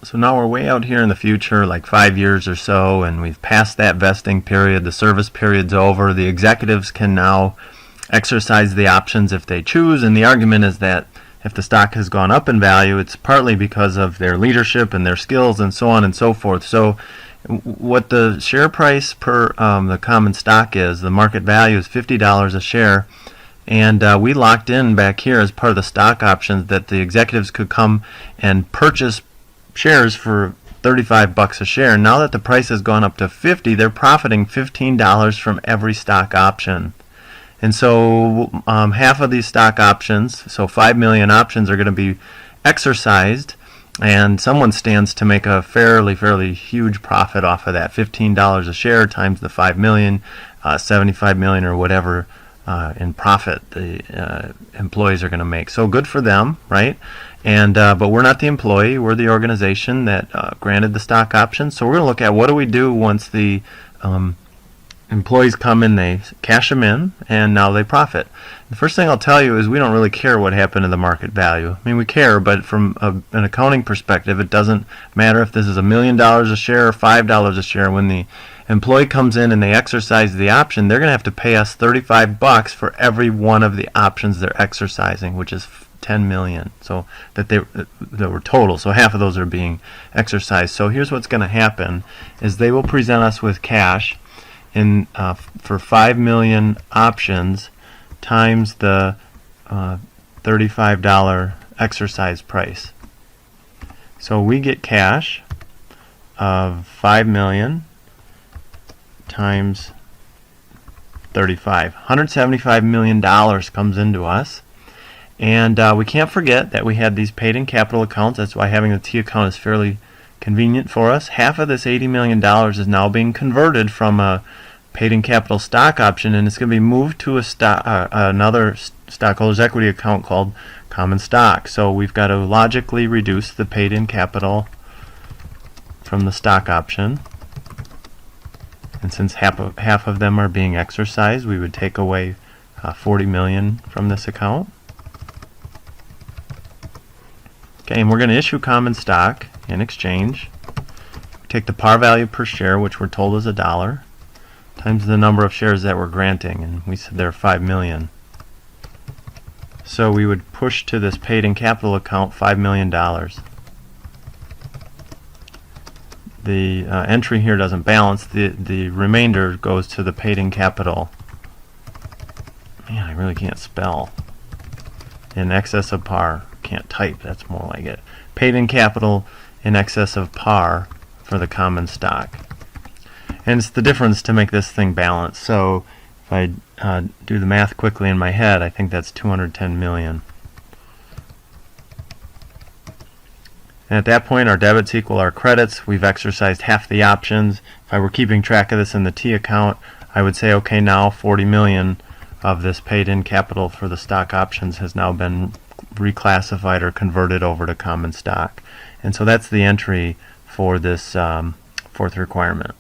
So now we're way out here in the future, like 5 years or so, and we've passed that vesting period. The service period's over. The executives can now exercise the options if they choose, and the argument is that if the stock has gone up in value, it's partly because of their leadership and their skills and so on and so forth. So what the share price per the common stock is, the market value is $50 a share, and we locked in back here as part of the stock options that the executives could come and purchase shares for $35 a share. Now that the price has gone up to $50, they're profiting $15 from every stock option. And so half of these stock options, so 5 million options, are going to be exercised, and someone stands to make a fairly huge profit off of that. $15 a share times the 5 million, 75 million or whatever in profit the employees are going to make. So good for them, right? And but we're not the employee, we're the organization that granted the stock options. So we're going to look at what do we do once the employees come in, they cash them in, and now they profit. The first thing I'll tell you is we don't really care what happened to the market value. I mean, we care, but from an accounting perspective, it doesn't matter if this is $1 million a share or $5 a share. When the employee comes in and they exercise the option, they're going to have to pay us $35 for every one of the options they're exercising, which is 10 million. So that were total. So half of those are being exercised. So here's what's going to happen: is they will present us with cash in for 5 million options times the $35 exercise price. So we get cash of 5 million times 35. $175 million comes into us. And we can't forget that we had these paid-in capital accounts. That's why having a T account is fairly convenient for us. Half of this $80 million is now being converted from a paid-in capital stock option, and it's going to be moved to a another stockholders' equity account called common stock. So we've got to logically reduce the paid-in capital from the stock option. And since half of them are being exercised, we would take away 40 million from this account. Okay, and we're going to issue common stock in exchange. We take the par value per share, which we're told is $1, times the number of shares that we're granting, and we said there are 5 million. So we would push to this paid-in capital account $5 million. The entry here doesn't balance. The remainder goes to the paid-in capital. Man, I really can't spell. In excess of par. Can't type, that's more like it. Paid-in capital in excess of par for the common stock. And it's the difference to make this thing balance. So if I do the math quickly in my head, I think that's 210 million. And at that point, our debits equal our credits. We've exercised half the options. If I were keeping track of this in the T account, I would say, okay, now 40 million of this paid-in capital for the stock options has now been reclassified or converted over to common stock. And so that's the entry for this fourth requirement.